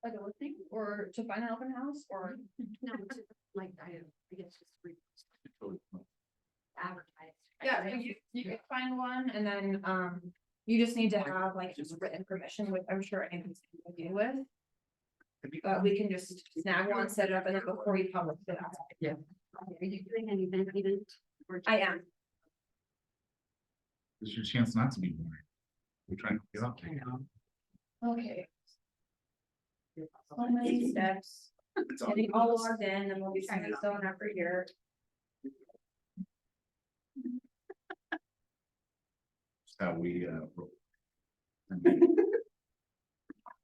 like a listing or to find an open house or? No, it's like, I guess just advertise. Yeah, so you can find one and then, you just need to have like just written permission, which I'm sure anyone's gonna deal with. But we can just snag one, set it up, and then before you publish it out. Are you doing an event? Or I am. This is your chance not to be boring. We're trying to get up. I know. Okay. So many steps, It's all getting all logged in, and we'll be signing this on after here. how we, roll.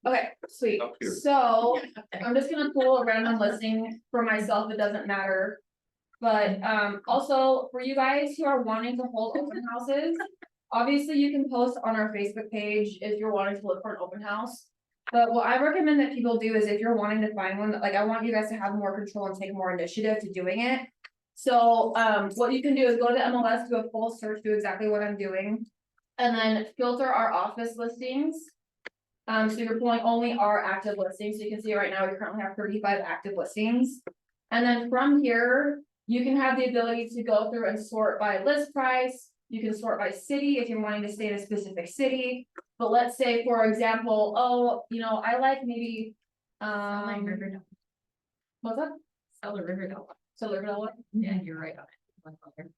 Okay, sweet. Up here. So I'm just gonna pull a random listing for myself, it doesn't matter. But also for you guys who are wanting to hold open houses, obviously you can post on our Facebook page if you're wanting to look for an open house. But what I recommend that people do is if you're wanting to find one, like I want you guys to have more control and take more initiative to doing it. So what you can do is go to MLS, do a full search, do exactly what I'm doing. And then filter our office listings. So you're pulling only our active listings. So you can see right now, we currently have 35 active listings. And then from here, you can have the ability to go through and sort by list price. You can sort by city if you're wanting to stay in a specific city. But let's say, for example, oh, you know, I like maybe, Riverdale. what's that? Seller Riverdale. So Riverdale one? Yeah, you're right on it.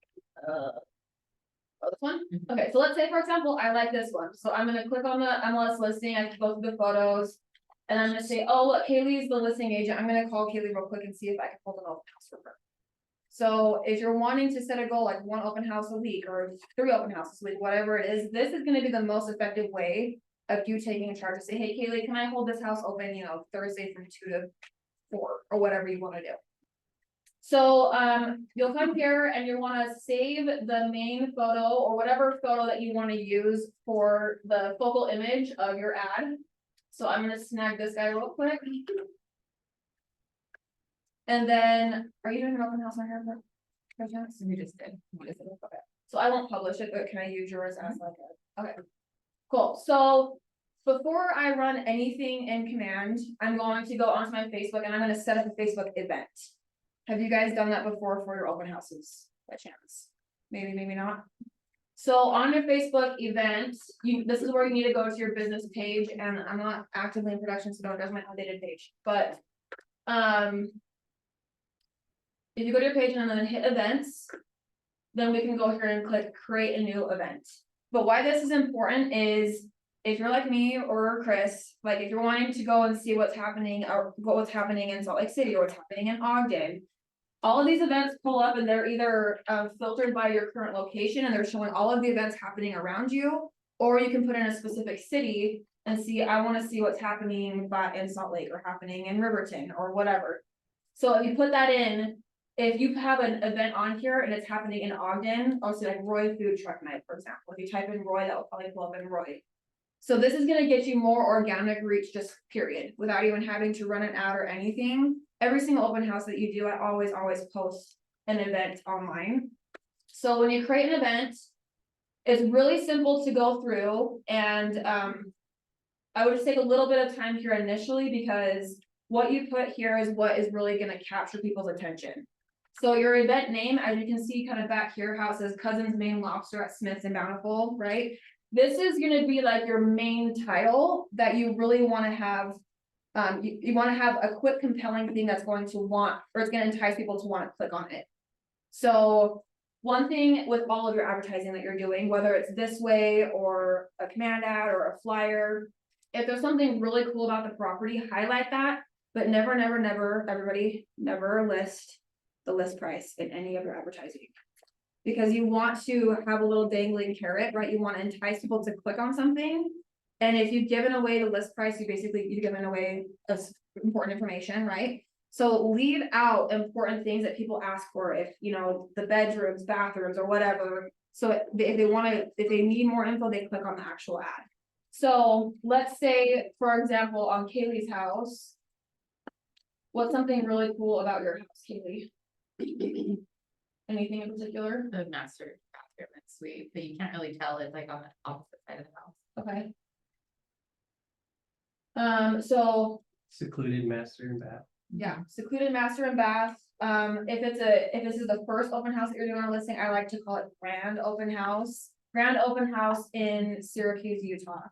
Oh, this one? Mhm. Okay, so let's say, for example, I like this one. So I'm gonna click on the MLS listing. I can go through the photos. And I'm gonna say, oh, look, Kaylee is the listing agent. I'm gonna call Kaylee real quick and see if I can hold an open house for her. So if you're wanting to set a goal, like 1 open house a week or 3 open houses a week, whatever it is, this is gonna be the most effective way of you taking charge to say, hey, Kaylee, can I hold this house open, you know, Thursday from 2 to 4 or whatever you wanna do. So you'll come here and you wanna save the main photo or whatever photo that you wanna use for the focal image of your ad. So I'm gonna snag this guy real quick. And then, are you doing an open house on here? by chance? We just did. Okay. So I won't publish it, but can I use yours as like a, okay. Cool, so before I run anything in Command, I'm going to go onto my Facebook and I'm gonna set up a Facebook event. Have you guys done that before for your open houses by chance? Maybe, maybe not. So on your Facebook event, this is where you need to go to your business page, and I'm not actively in production, so don't judge my outdated page, but. If you go to your page and then hit events, then we can go here and click create a new event. But why this is important is if you're like me or Chris, like if you're wanting to go and see what's happening or what's happening in Salt Lake City or what's happening in Ogden. All of these events pull up and they're either filtered by your current location and they're showing all of the events happening around you. Or you can put in a specific city and see, I want to see what's happening in Salt Lake or happening in Riverton or whatever. So if you put that in, if you have an event on here and it's happening in Ogden, also like Roy Food Truck Night, for example, if you type in Roy, that will probably pull up in Roy. So this is gonna get you more organic reach, just period, without even having to run an ad or anything. Every single open house that you do, I always post an event online. So when you create an event, it's really simple to go through and I would just take a little bit of time here initially because what you put here is what is really gonna capture people's attention. So your event name, as you can see kind of back here, how it says Cousins Maine Lobster at Smith's and Bountiful, right? This is gonna be like your main title that you really wanna have. You wanna have a quick, compelling thing that's going to want, or it's gonna entice people to wanna click on it. So one thing with all of your advertising that you're doing, whether it's this way or a command ad or a flyer, if there's something really cool about the property, highlight that, but never, everybody, never list the list price in any of your advertising. Because you want to have a little dangling carrot, right? You want to entice people to click on something. And if you've given away the list price, you've given away important information, right? So leave out important things that people ask for, if you know, the bedrooms, bathrooms, or whatever. So if they need more info, they click on the actual ad. So let's say, for example, on Kaylee's house. What's something really cool about your house, Kaylee? Anything in particular? The master bathroom and suite, but you can't really tell, it's like on the opposite side of the house. Okay. So Secluded master and bath. Yeah, secluded master and bath, if this is the first open house that you're doing on a listing, I like to call it grand open house. Grand open house in Syracuse, Utah.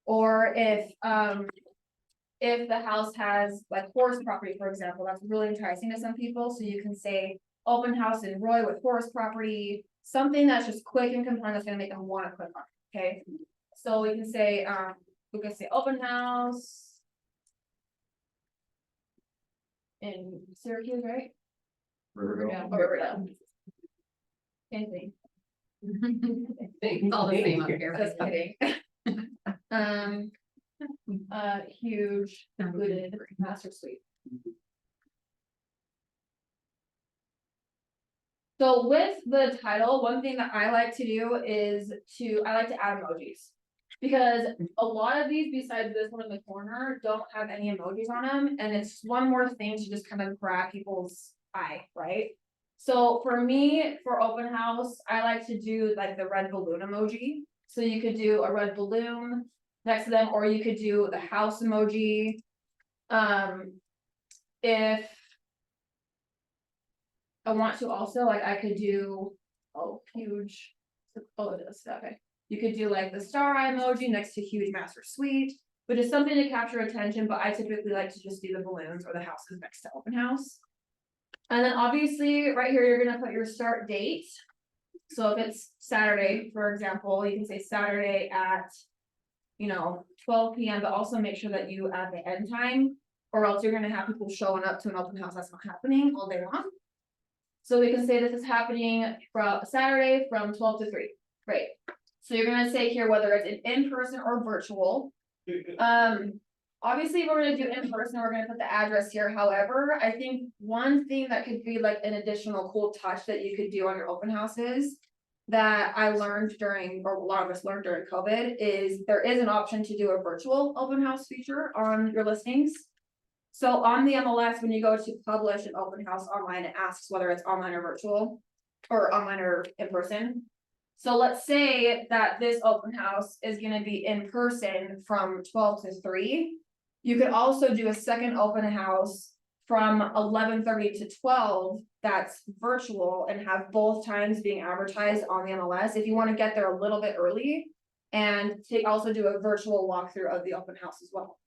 Or if the house has like horse property, for example, that's really enticing to some people, so you can say. Open house in Roy with horse property, something that's just quick and compelling that's gonna make them wanna click on it, okay? So we can say open house. In Syracuse, right? Riverdale. Or Riverdale. Same thing, It's all the same up here. just kidding. Huge secluded master suite. So with the title, one thing that I like to do is I like to add emojis. Because a lot of these, besides this one in the corner, don't have any emojis on them, and it's one more thing to just kind of grab people's eye, right? So for me, for open house, I like to do like the red balloon emoji. So you could do a red balloon next to them, or you could do the house emoji. If I want to also, like, I could do, huge, it is, okay. You could do like the star eye emoji next to huge master suite, which is something to capture attention, but I typically like to just do the balloons or the houses next to open house. And then obviously, right here, you're gonna put your start date. So if it's Saturday, for example, you can say Saturday at, 12 p.m., but also make sure that you add the end time, or else you're gonna have people showing up to an open house that's not happening all day long. So we can say this is happening from Saturday from 12 to 3, right? So you're gonna say here whether it's in person or virtual. Obviously, we're gonna do in person, we're gonna put the address here. However, I think one thing that could be like an additional cool touch that you could do on your open houses. That I learned during, or a lot of us learned during COVID, is there is an option to do a virtual open house feature on your listings. So on the MLS, when you go to publish an open house online, it asks whether it's online or virtual, or online or in person. So let's say that this open house is gonna be in person from 12 to 3. You could also do a second open house from 11:30 to 12, that's virtual, and have both times being advertised on the MLS if you wanna get there a little bit early. And also do a virtual walkthrough of the open house as well.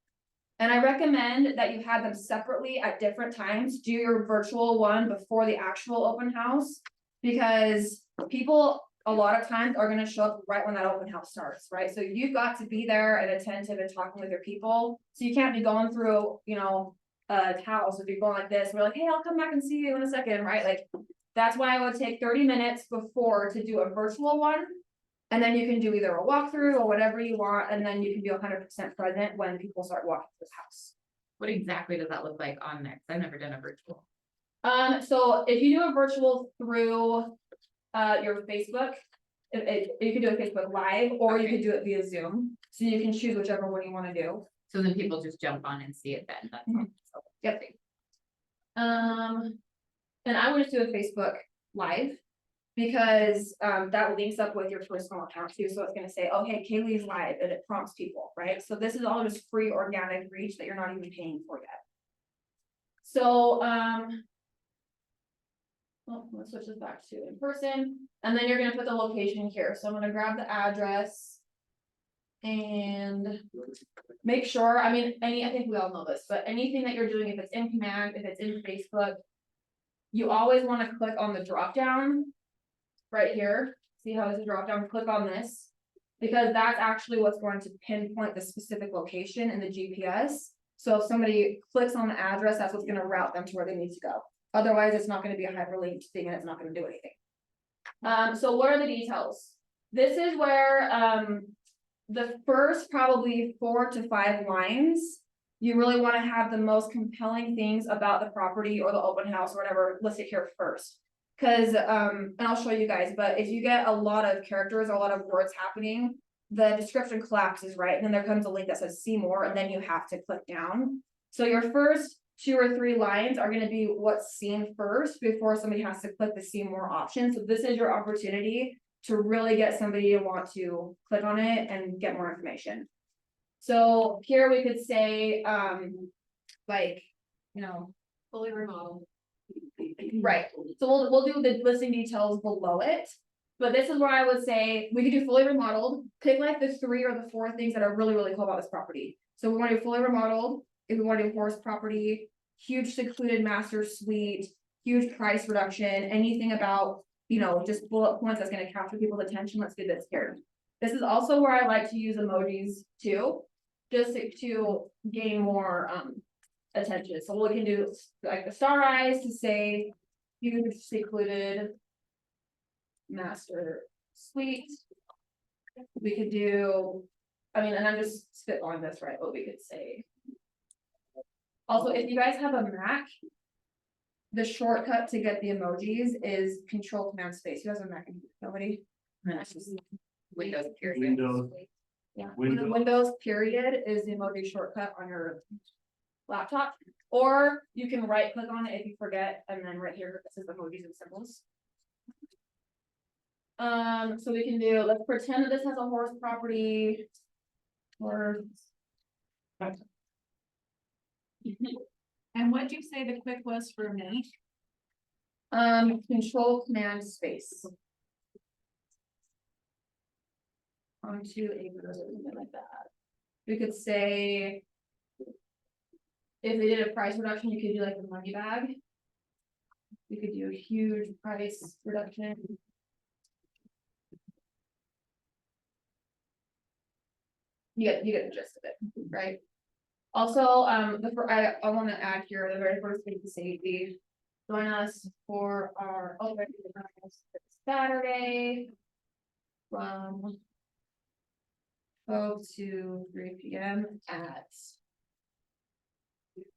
And I recommend that you have them separately at different times, do your virtual one before the actual open house. Because people, a lot of times, are gonna show up right when that open house starts, right? So you've got to be there and attentive and talking with your people, so you can't be going through, a house, if you're going like this, we're like, hey, I'll come back and see you in a second, right? Like, that's why I would take 30 minutes before to do a virtual one. And then you can do either a walkthrough or whatever you want, and then you can be 100% present when people start walking through the house. What exactly does that look like on there? 'Cause I've never done a virtual. So if you do a virtual through your Facebook, you could do a Facebook Live, or you Okay. could do it via Zoom. So you can choose whichever one you want to do. So then people just jump on and see it then. That's all. So, Yep. And I would just do a Facebook Live. Because that links up with your personal account too, so it's gonna say, oh, hey, Kaylee's live, and it prompts people, right? So this is all just free organic reach that you're not even paying for yet. So, well, let's switch this back to in person, and then you're gonna put the location here, so I'm gonna grab the address. And make sure, I think we all know this, but anything that you're doing, if it's in Command, if it's in Facebook. You always wanna click on the drop down. Right here, see how there's a drop down, click on this. Because that's actually what's going to pinpoint the specific location in the GPS. So if somebody clicks on the address, that's what's gonna route them to where they need to go. Otherwise, it's not gonna be a hyperlinked thing and it's not gonna do anything. So what are the details? This is where, the first probably 4 to 5 lines. You really wanna have the most compelling things about the property or the open house or whatever listed here first. Cause, and I'll show you guys, but if you get a lot of characters or a lot of words happening, the description collapses, right? And then there comes a link that says see more, and then you have to click down. So your first 2 or 3 lines are gonna be what's seen first before somebody has to click the see more option. So this is your opportunity to really get somebody to want to click on it and get more information. So here we could say, like, you know, Fully remodeled. right, so we'll do the listing details below it. But this is where I would say, we could do fully remodeled, pick like the 3 or the 4 things that are really, really cool about this property. So we wanna do fully remodeled, if we wanna do horse property, huge secluded master suite, huge price reduction, anything about, you know, just bullet points that's gonna capture people's attention, let's do this here. This is also where I like to use emojis too, just to gain more, attention, so we can do like the star eyes to say, huge secluded master suite. We could do, I mean, and I'm just spitballing this, right, what we could say. Also, if you guys have a Mac, the shortcut to get the emojis is Control Command Space. You guys have a Mac? Nobody? That's just Windows period. Windows. Yeah, Windows. Windows period is the emoji shortcut on your laptop, or you can right click on it if you forget, and then right here, this is emojis and symbols. So we can do, let's pretend that this has a horse property. Or. And what'd you say the quick was for me? Control Command Space. Onto a something like that. We could say. If they did a price reduction, you could do like a money bag. We could do a huge price reduction. You get the gist of it, right? Also, I wanna add here, the very first thing to say, join us for our open house this Saturday. From 12 to 3 p.m. at.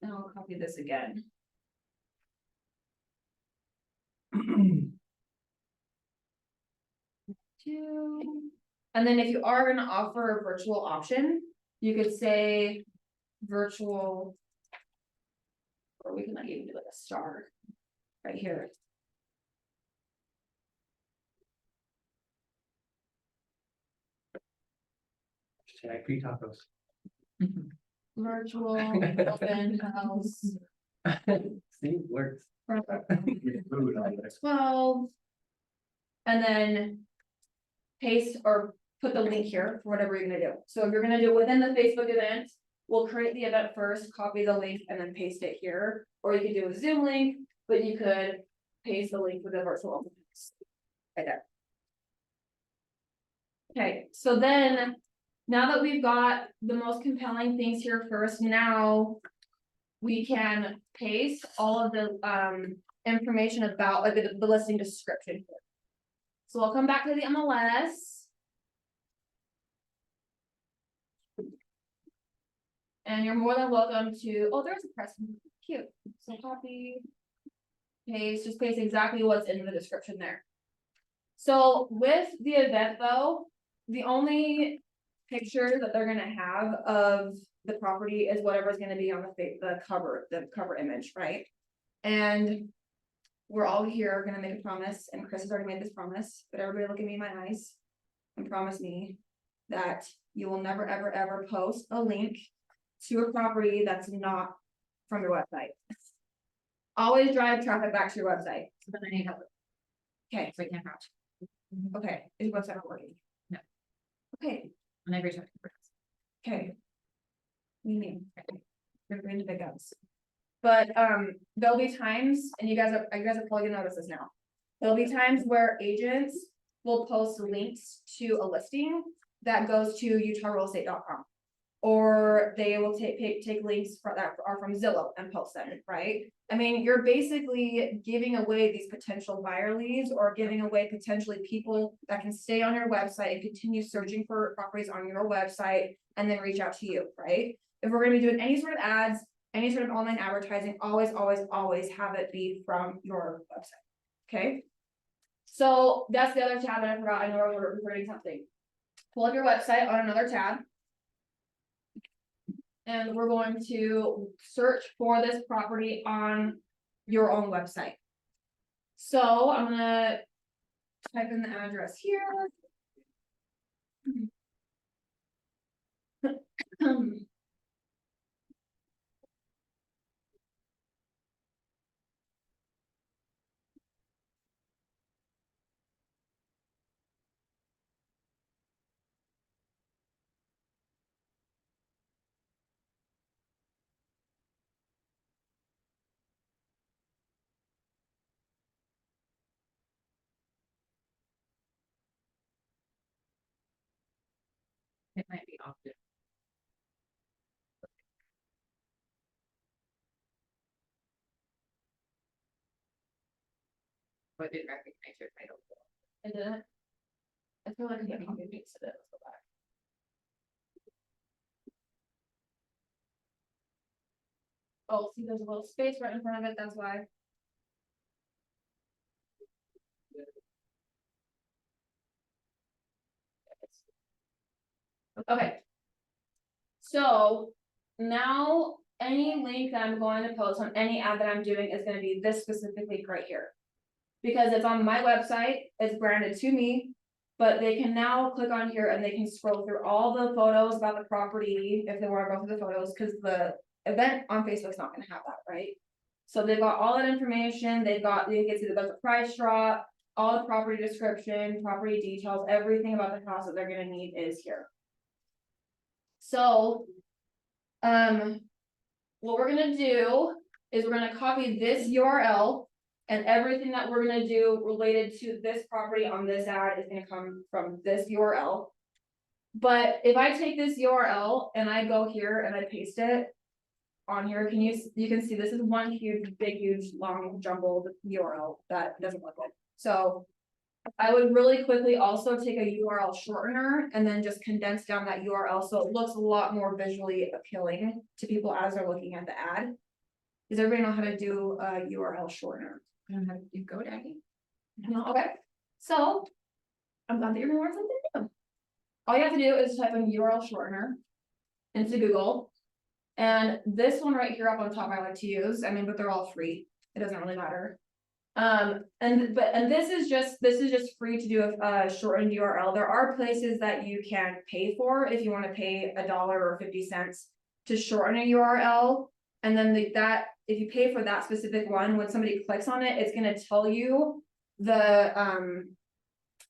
And I'll copy this again. And then if you are gonna offer a virtual option, you could say virtual. Or we can like even do like a star right here. Free tacos. Virtual open house. See, works. from 12. And then. Paste or put the link here for whatever you're gonna do. So if you're gonna do it within the Facebook event, we'll create the event first, copy the link and then paste it here. Or you could do a Zoom link, but you could paste the link with the virtual open house. Right there. Okay, so then, now that we've got the most compelling things here first, now. We can paste all of the information about like the listing description here. So I'll come back to the MLS. And you're more than welcome to, oh, there's a press, cute, so copy. Paste, just paste exactly what's in the description there. So with the event though, the only picture that they're gonna have of the property is whatever's gonna be on the cover image, right? And we're all here gonna make a promise, and Chris has already made this promise, but everybody look at me in my eyes. And promise me that you will never, ever, ever post a link to a property that's not from your website. Always drive traffic back to your website. But I need help. Okay, So I can't crouch. okay, is your website not working? No. Okay, And I reach out. okay. What do you mean? You're going to big guns. But there'll be times, and you guys are probably gonna notice this now. There'll be times where agents will post links to a listing that goes to utahrealestate.com. Or they will take links that are from Zillow and post them, right? I mean, you're basically giving away these potential buyer leads or giving away potentially people that can stay on your website and continue searching for properties on your website and then reach out to you, right? If we're gonna be doing any sort of ads, any sort of online advertising, always, always, always have it be from your website, okay? So that's the other tab that I forgot. I know we're recording something. Pull up your website on another tab. And we're going to search for this property on your own website. So I'm gonna type in the address here. So I didn't recognize your title. I didn't. I feel like I get copy and pasted it. Let's go back. Oh, see, there's a little space right in front of it, that's why. Okay. So now any link that I'm going to post on any ad that I'm doing is gonna be this specific link right here. Because it's on my website, it's branded to me, but they can now click on here and they can scroll through all the photos about the property if they wanna go through the photos, cause the event on Facebook's not gonna have that, right? So they've got all that information, they can see the budget price drop, all the property description, property details, everything about the house that they're gonna need is here. So. What we're gonna do is we're gonna copy this URL. And everything that we're gonna do related to this property on this ad is gonna come from this URL. But if I take this URL and I go here and I paste it. On here, you can see this is one huge, big, huge, long jumbled URL that doesn't look good. So. I would really quickly also take a URL shortener and then just condense down that URL, so it looks a lot more visually appealing to people as they're looking at the ad. Does everybody know how to do a URL shortener? I don't know how to do GoDaddy. No, okay, so. I'm glad that you're gonna learn something new. All you have to do is type in URL shortener. Into Google. And this one right here up on top I like to use, I mean, but they're all free, it doesn't really matter. And this is just free to do a shortened URL. There are places that you can pay for if you wanna pay $1 or 50 cents. To shorten a URL, and then if you pay for that specific one, when somebody clicks on it, it's gonna tell you. The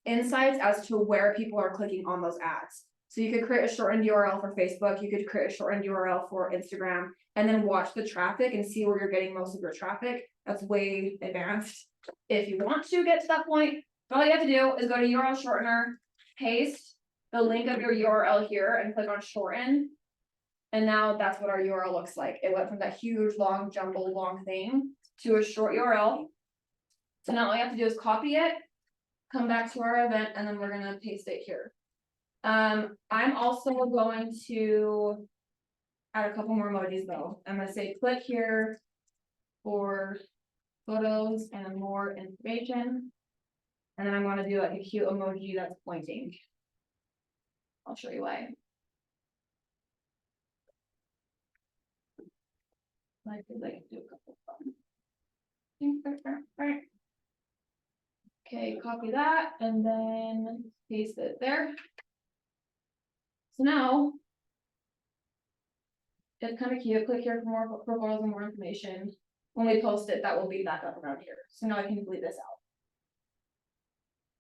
insights as to where people are clicking on those ads. So you could create a shortened URL for Facebook, you could create a shortened URL for Instagram, and then watch the traffic and see where you're getting most of your traffic. That's way advanced. If you want to get to that point, all you have to do is go to URL shortener, paste the link of your URL here and click on shorten. And now that's what our URL looks like. It went from that huge, long, jumbled, long thing to a short URL. So now all you have to do is copy it, come back to our event, and then we're gonna paste it here. I'm also going to add a couple more emojis though. I'm gonna say click here for photos and more information. And then I'm gonna do like a cute emoji that's pointing. I'll show you why. Like do a couple of fun. Okay, copy that and then paste it there. So now. It's kind of cute, click here for more photos and more information. When we post it, that will be back up around here, so now I can delete this out.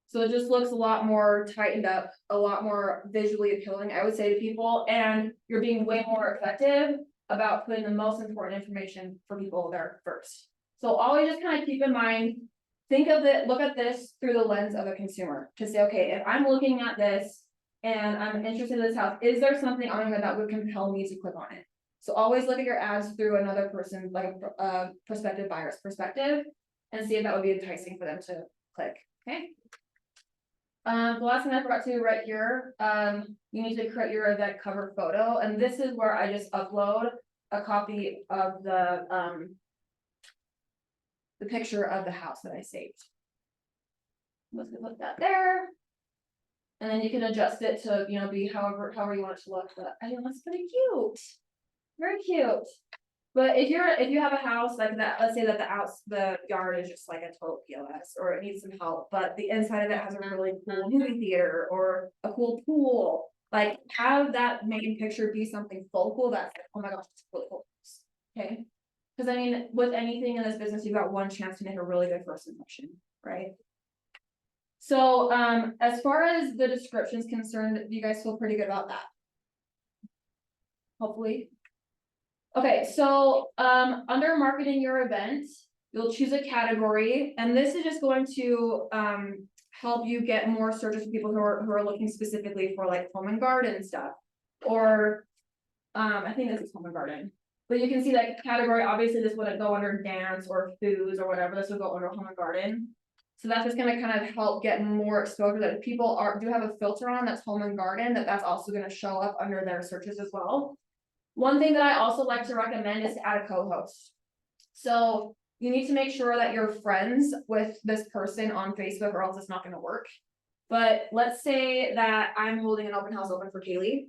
So it just looks a lot more tightened up, a lot more visually appealing, I would say to people, and you're being way more effective. About putting the most important information for people there first. So always just kind of keep in mind. Look at this through the lens of a consumer to say, okay, if I'm looking at this. And I'm interested in this house, is there something on here that would compel me to click on it? So always look at your ads through another person, like a prospective buyer's perspective. And see if that would be enticing for them to click, okay? The last thing I forgot to do right here, you need to create your event cover photo, and this is where I just upload a copy of the picture of the house that I saved. Let's put that there. And then you can adjust it to, be however you want it to look, but I think that's pretty cute. Very cute. But if you have a house like that, let's say that the yard is just like a total POS, or it needs some help, but the inside of it has a really cool movie theater or a cool pool. Like have that main picture be something focal that's like, oh my gosh, it's really cool. Okay. Because I mean, with anything in this business, you've got one chance to make a really good first impression, right? So, as far as the description is concerned, you guys feel pretty good about that? Hopefully. Okay, so, under marketing your event, you'll choose a category, and this is just going to, help you get more searches from people who are looking specifically for like home and garden stuff. Or, I think this is home and garden, but you can see that category, obviously this wouldn't go under dance or foods or whatever, this would go under home and garden. So that's just gonna kind of help get more exposure that if people do have a filter on that's home and garden, that's also gonna show up under their searches as well. One thing that I also like to recommend is to add a co-host. So you need to make sure that you're friends with this person on Facebook or else it's not gonna work. But let's say that I'm holding an open house open for Kaylee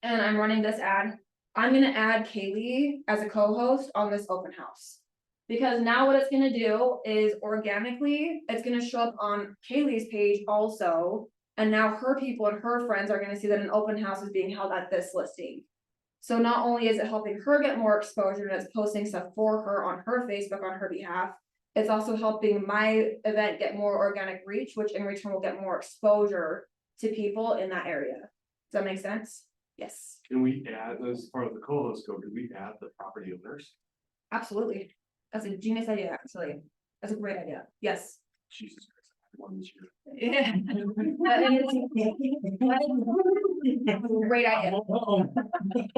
and I'm running this ad. I'm gonna add Kaylee as a co-host on this open house. Because now what it's gonna do is organically, it's gonna show up on Kaylee's page also. And now her people and her friends are gonna see that an open house is being held at this listing. So not only is it helping her get more exposure and it's posting stuff for her on her Facebook on her behalf. It's also helping my event get more organic reach, which in return will get more exposure to people in that area. Does that make sense? Yes, Can we add, as part of the co-host code, do we add the property owners? absolutely. That's a genius idea, actually. That's a great idea. Yes. Jesus Christ, I had one this year. Yeah. Great idea.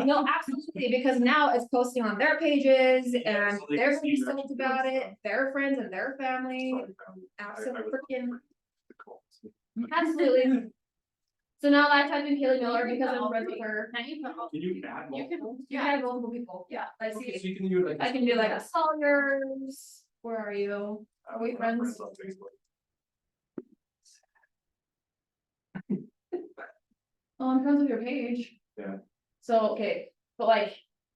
No, absolutely, because now it's posting on their pages and so they they're can gonna be see your stoked actual about stuff. it, their friends and their family. Sorry, I Absolutely was freaking, the co-host. absolutely. So now I typed in Kaylee Miller because I'm friends with her. Can you put all- Can you add You multiple? can, You can have multiple people, yeah, I Okay, so see, you can do like. I can do like a Sawyer's, where are you? Are we We're friends? on Facebook. Oh, I'm friends with your page. Yeah. So, okay, but like,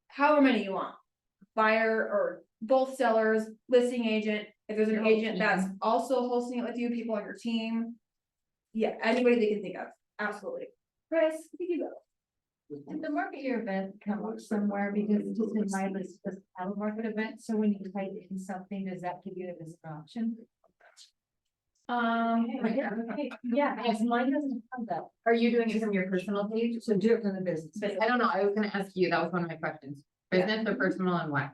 however many you want. Buyer or both sellers, listing agent, if there's an agent that's also hosting it with you, people on your team. Yeah, anybody they can think of, absolutely. Chris, where you go? Did the market your event come up somewhere, because it's just in my list, just have a market event, so when you type in something, does that give you it as an option? Yeah, yes, mine doesn't have that, are you doing it from your personal page? so do it from the business. I don't know, I was gonna ask you, that was one of my questions. Business or personal and what?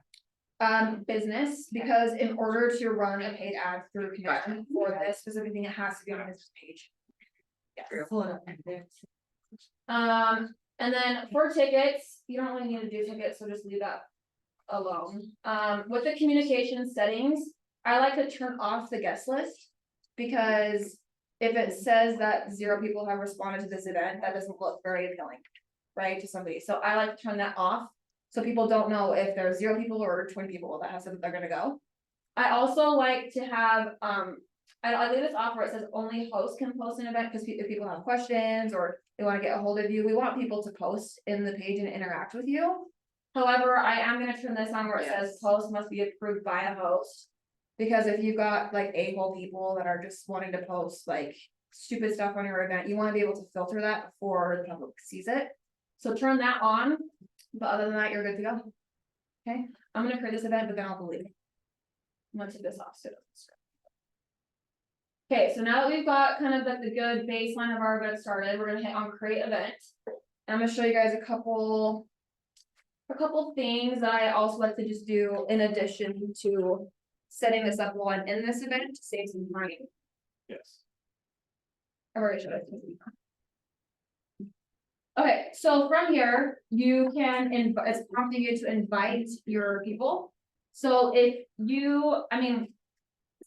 Business, because in order to run a paid ad through Connection for this specific thing, it has to be on a business page. Yes. Pull it up there. And then for tickets, you don't really need to do tickets, so just leave that alone. With the communication settings, I like to turn off the guest list. Because if it says that 0 people have responded to this event, that doesn't look very appealing, right, to somebody. So I like to turn that off. So people don't know if there's 0 people or 20 people that have said that they're gonna go. I also like to have, I leave this off where it says only hosts can post an event, because if people have questions or they wanna get a hold of you, we want people to post in the page and interact with you. However, I am gonna turn this on where it says post must be approved by a host. Because if you've got like a-hole people that are just wanting to post like stupid stuff on your event, you wanna be able to filter that before the public sees it. So turn that on, but other than that, you're good to go. Okay, I'm gonna create this event, but then I'll delete it. I'm gonna take this off so it doesn't start. Okay, so now that we've got kind of like the good baseline of our event started, we're gonna hit on create event. And I'm gonna show you guys a couple things that I also like to just do in addition to setting this up while I'm in this event to save some time. Yes. I've already showed it. Okay, so from here, you can it's prompting you to invite your people. So if you,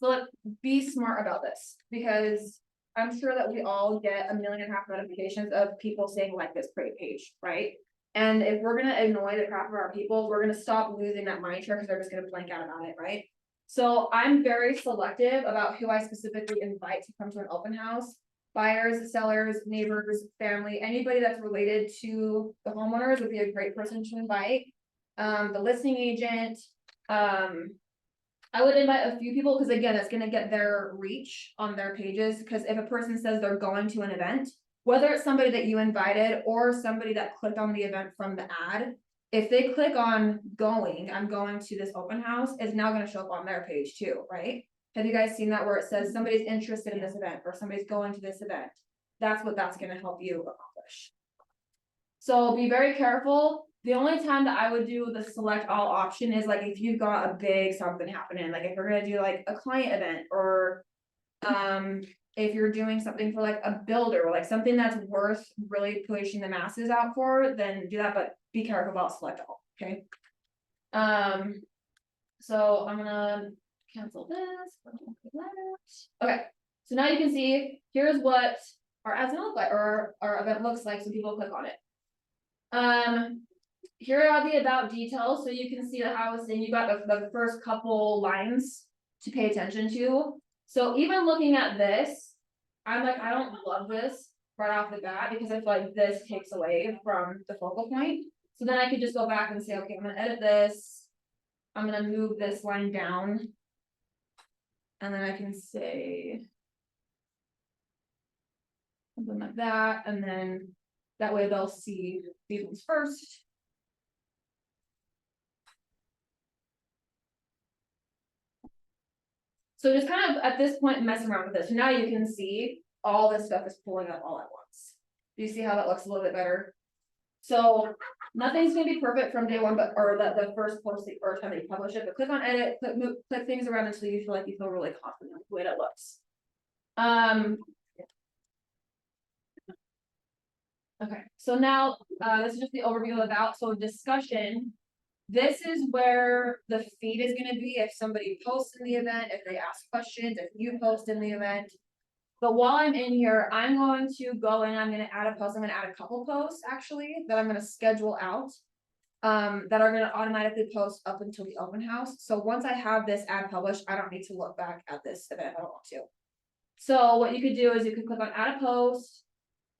so be smart about this, because I'm sure that we all get 1.5 million notifications of people saying like this great page, right? And if we're gonna annoy the crap of our people, we're gonna stop losing that mind share because they're just gonna blank out about it, right? So I'm very selective about who I specifically invite to come to an open house. Buyers, sellers, neighbors, family, anybody that's related to the homeowners would be a great person to invite. The listing agent, I would invite a few people, because again, it's gonna get their reach on their pages, because if a person says they're going to an event, whether it's somebody that you invited or somebody that clicked on the event from the ad, if they click on I'm going to this open house, it's now gonna show up on their page too, right? Have you guys seen that where it says somebody's interested in this event or somebody's going to this event? That's what that's gonna help you accomplish. So be very careful. The only time that I would do the select all option is like if you've got a big something happening, like if you're gonna do like a client event or if you're doing something for like a builder, like something that's worth really pushing the masses out for, then do that, but be careful about select all, okay? So I'm gonna cancel this. Cancel that. Okay, so now you can see, here's what our ads gonna look like, or our event looks like, so people click on it. Here are the about details, so you can see the house, and you got the first couple lines to pay attention to. So even looking at this, I'm like, I don't love this right off the bat, because I feel like this takes away from the focal point. So then I could just go back and say, okay, I'm gonna edit this. I'm gonna move this line down. And then I can say. Something like that, and then that way they'll see these ones first. So just kind of at this point messing around with this, now you can see all this stuff is pulling up all at once. Do you see how that looks a little bit better? So nothing's gonna be perfect from day one, but or the first post or time that you publish it, but click on edit, click things around until you feel like you feel really confident with the way that looks. Okay, so now, this is just the overview of about, so discussion. This is where the feed is gonna be if somebody posts in the event, if they ask questions, if you post in the event. But while I'm in here, I'm going to go and I'm gonna add a post, I'm gonna add a couple posts actually, that I'm gonna schedule out. That are gonna automatically post up until the open house, so once I have this ad published, I don't need to look back at this event if I don't want to. So what you could do is you could click on add a post.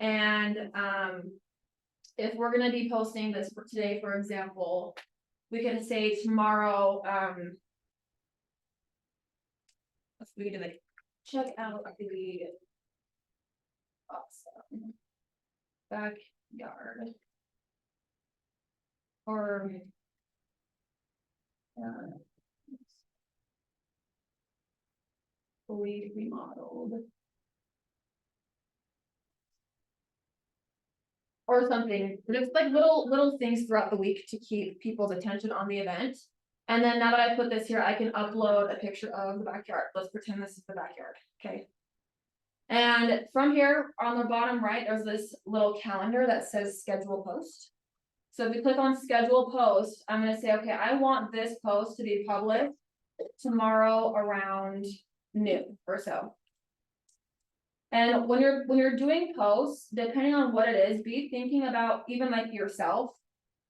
And if we're gonna be posting this for today, for example, we can say tomorrow, we can do like, check out the awesome backyard. Or fully remodeled. Or something, just like little things throughout the week to keep people's attention on the event. And then now that I put this here, I can upload a picture of the backyard. Let's pretend this is the backyard, okay? And from here on the bottom right, there's this little calendar that says schedule post. So if you click on schedule post, I'm gonna say, okay, I want this post to be published tomorrow around noon or so. And when you're doing posts, depending on what it is, be thinking about even like yourself.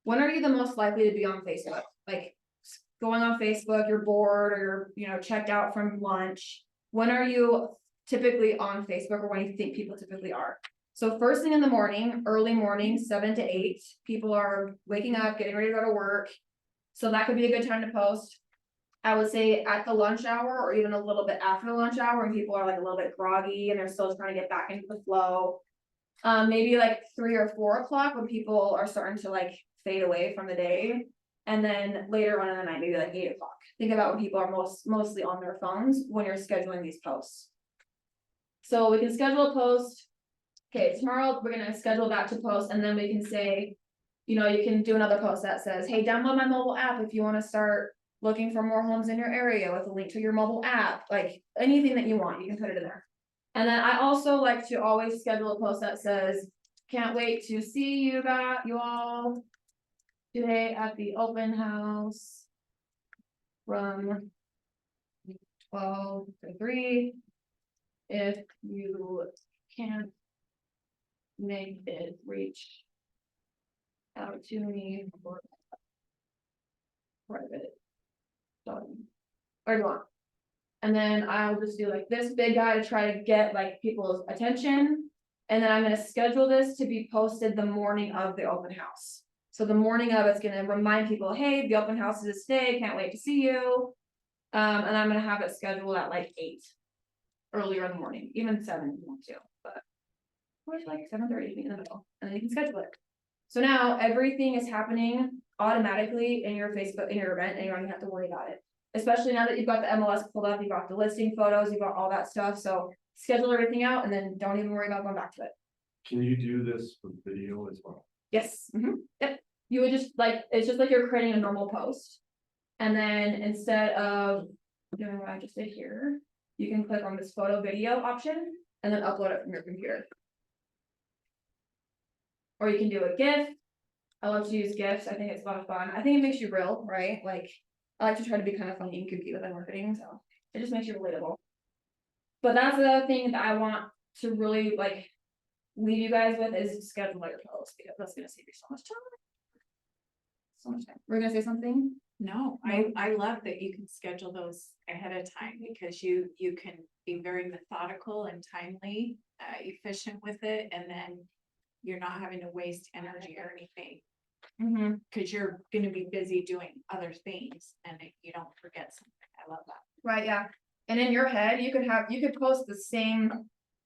When are you the most likely to be on Facebook? Like going on Facebook, you're bored or you're, checked out from lunch. When are you typically on Facebook, or when you think people typically are? So first thing in the morning, early morning, 7 to 8, people are waking up, getting ready to go to work. So that could be a good time to post. I would say at the lunch hour or even a little bit after the lunch hour when people are like a little bit groggy and they're still trying to get back into the flow. Maybe like 3 or 4 o'clock when people are starting to like fade away from the day. And then later on in the night, maybe like 8 o'clock. Think about when people are mostly on their phones when you're scheduling these posts. So we can schedule a post. Okay, tomorrow we're gonna schedule that to post, and then we can say, you can do another post that says, hey, download my mobile app if you want to start looking for more homes in your area with a link to your mobile app, like anything that you want, you can put it in there. And then I also like to always schedule a post that says, can't wait to see you all today at the open house from 12 to 3. If you can't make it, reach out to me for private. Or you want. And then I'll just do like this big guy to try to get like people's attention. And then I'm gonna schedule this to be posted the morning of the open house. So the morning of it's gonna remind people, hey, the open house is today, can't wait to see you. And I'm gonna have it scheduled at like 8 earlier in the morning, even 7 if you want to, but or like 7:30 in the middle, and then you can schedule it. So now everything is happening automatically in your Facebook, in your event, and you don't even have to worry about it. Especially now that you've got the MLS pulled up, you've got the listing photos, you've got all that stuff, so schedule everything out and then don't even worry about going back to it. Can you do this with video as well? Yes, yep, you would just like, it's just like you're creating a normal post. And then instead of doing what I just did here, you can click on this photo video option and then upload it from your computer. Or you can do a GIF. I love to use GIFs. I think it's a lot of fun. I think it makes you real, right? Like, I like to try to be kind of funny and compete with my marketing, so it just makes you relatable. But that's the other thing that I want to really like leave you guys with is schedule your posts, because that's gonna save you so much time. So much time. We're gonna say something? No, I love that you can schedule those ahead of time because you can be very methodical and timely, efficient with it, and then you're not having to waste energy or anything. Mm-hmm. Cause you're gonna be busy doing other things and you don't forget something. I love that. Right, yeah. And in your head, you could post the same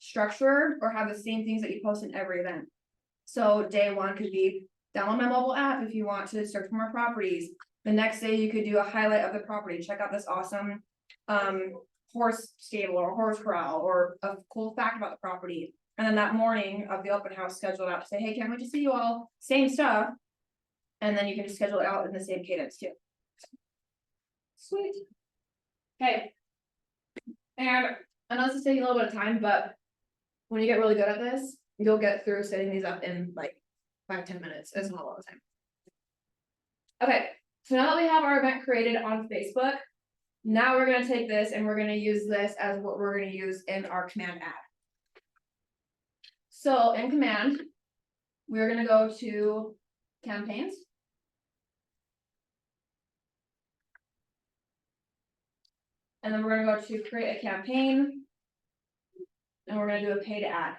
structure or have the same things that you post in every event. So day one could be download my mobile app if you want to search for more properties. The next day you could do a highlight of the property, check out this awesome horse stable or horse corral or a cool fact about the property. And then that morning of the open house, schedule it out to say, hey, can't wait to see you all, same stuff. And then you can just schedule it out in the same cadence too. Sweet. Okay. And I know this is taking a little bit of time, but when you get really good at this, you'll get through setting these up in like 5-10 minutes. It's not a lot of time. Okay, so now that we have our event created on Facebook, now we're gonna take this and we're gonna use this as what we're gonna use in our command ad. So in command, we're gonna go to campaigns. And then we're gonna go to create a campaign. And we're gonna do a paid ad.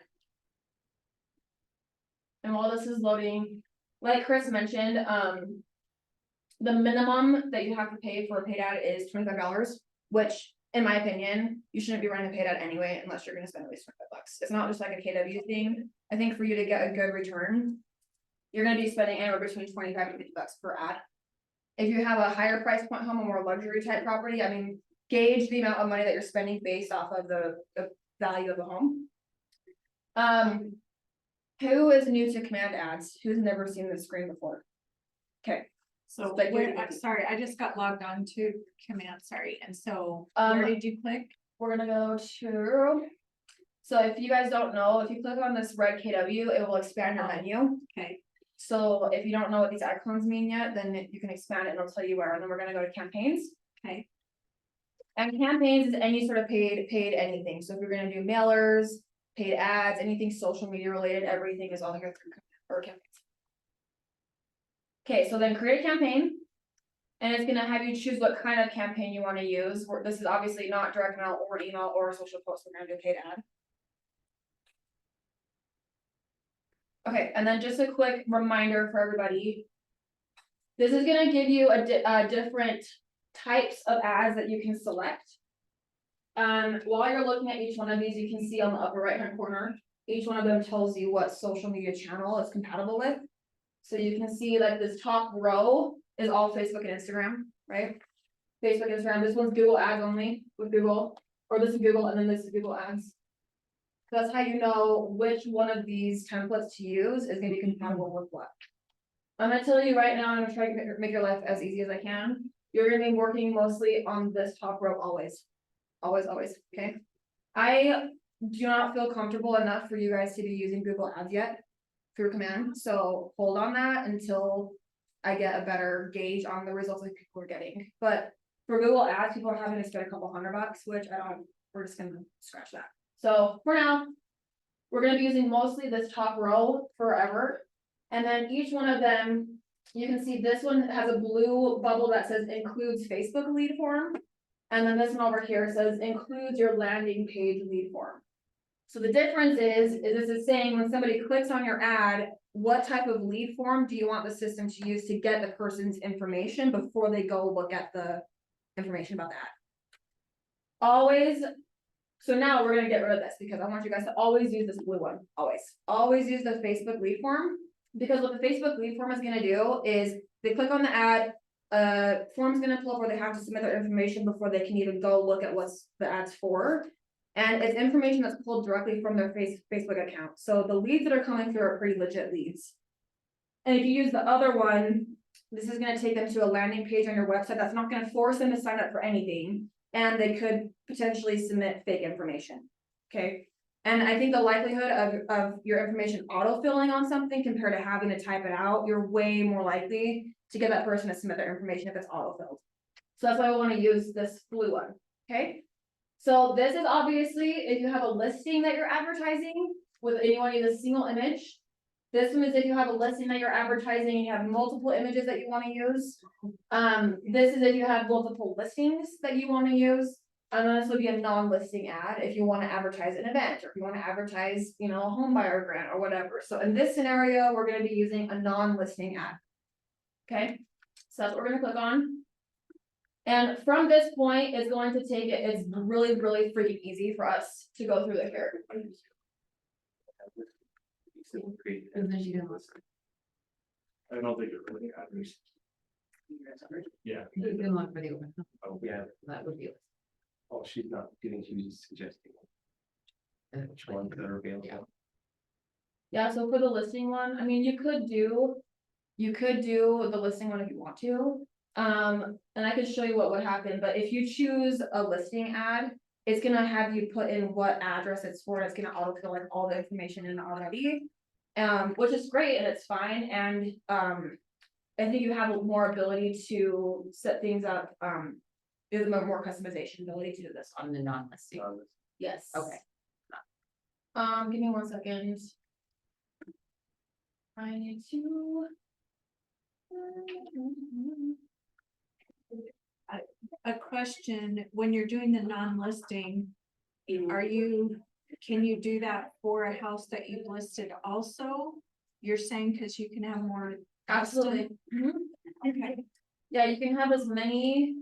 And while this is loading, like Chris mentioned, the minimum that you have to pay for a paid ad is $25, which in my opinion, you shouldn't be running a paid ad anyway, unless you're gonna spend at least $25. It's not just like a KW thing. I think for you to get a good return, you're gonna be spending anywhere between 25 to $50 per ad. If you have a higher price point home, a more luxury type property, I mean, gauge the amount of money that you're spending based off of the value of the home. Who is new to command ads? Who's never seen this screen before? Okay, So Like, where, where- I'm sorry, I just got logged on to command, sorry, and so Um, where did you click? we're gonna go to. So if you guys don't know, if you click on this red KW, it will expand your Oh. menu. Okay, So if you don't know what these icons mean yet, then you can expand it and it'll tell you where, and then we're gonna go to campaigns. okay, And campaigns is any sort of paid anything, so if you're gonna do mailers, paid ads, anything social media related, everything is all here through or campaigns. Okay, so then create a campaign. And it's gonna have you choose what kind of campaign you wanna use, this is obviously not direct mail or email or social post, we're gonna do a paid ad. Okay, and then just a quick reminder for everybody. This is gonna give you a different types of ads that you can select. While you're looking at each one of these, you can see on the upper right hand corner, each one of them tells you what social media channel it's compatible with. So you can see like this top row is all Facebook and Instagram, right? Facebook, Instagram, this one's Google Ads only with Google, or this is Google and then this is Google Ads. That's how you know which one of these templates to use is gonna be compatible with what. I'm gonna tell you right now, I'm gonna try to make your life as easy as I can. You're gonna be working mostly on this top row always. Always, okay? I do not feel comfortable enough for you guys to be using Google Ads yet through command, so hold on that until I get a better gauge on the results that people are getting. But for Google Ads, people are having to spend a couple $100, which we're just gonna scratch that. So for now, we're gonna be using mostly this top row forever. And then each one of them, you can see this one has a blue bubble that says includes Facebook lead form. And then this one over here says includes your landing page lead form. So the difference is this is saying when somebody clicks on your ad, what type of lead form do you want the system to use to get the person's information before they go look at the information about that? Always. So now we're gonna get rid of this because I want you guys to always use this blue one, always use the Facebook lead form. Because what the Facebook lead form is gonna do is they click on the ad, form's gonna pull up where they have to submit their information before they can even go look at what's the ad's for. And it's information that's pulled directly from their Facebook account. So the leads that are coming through are pretty legit leads. And if you use the other one, this is gonna take them to a landing page on your website that's not gonna force them to sign up for anything. And they could potentially submit fake information, okay? And I think the likelihood of your information autofilling on something compared to having to type it out, you're way more likely to get that person to submit their information if it's autofilled. So that's why I wanna use this blue one, okay? So this is obviously if you have a listing that you're advertising with, and you wanna use a single image. This one is if you have a listing that you're advertising and you have multiple images that you wanna use. This is if you have multiple listings that you wanna use. And then this would be a non-listing ad if you wanna advertise an event, or if you wanna advertise, you know, a home buyer grant or whatever. So in this scenario, we're gonna be using a non-listing ad. Okay, so that's what we're gonna click on. And from this point, it's going to take it, it's really, really freaking easy for us to go through the here. And then she didn't listen. I don't think it really matters. Yeah. You can look for the open, Oh, Yeah, that would be. oh, she's not getting, she was just suggesting which ones that are available. Yeah, so for the listing one, I mean, you could do the listing one if you want to. And I could show you what would happen, but if you choose a listing ad, it's gonna have you put in what address it's for, it's gonna autofill like all the information in already. Which is great and it's fine, and, I think you have more ability to set things up, there's more customization ability to do this one. On the non-listing. Yes. Okay. Give me 1 second. I need to. A question, when you're doing the non-listing, can you do that for a house that you've listed also? You're saying, cause you can have more. Absolutely. Mhm. Okay. Yeah, you can have as many.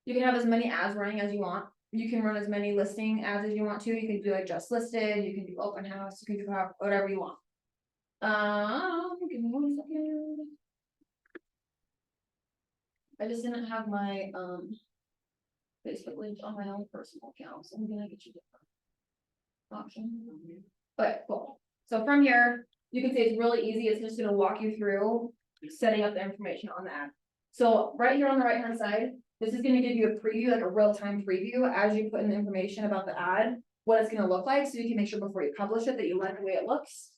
You can have as many ads running as you want. You can run as many listing ads as you want to. You can do like just listed, you can do open house, you can do whatever you want. Give me 1 second. I just didn't have my, Facebook link on my own personal account, so I'm gonna get you different option. But cool. So from here, you can see it's really easy. It's just gonna walk you through setting up the information on the ad. So right here on the right hand side, this is gonna give you a preview, like a real-time preview as you put in the information about the ad, what it's gonna look like, so you can make sure before you publish it that you like the way it looks.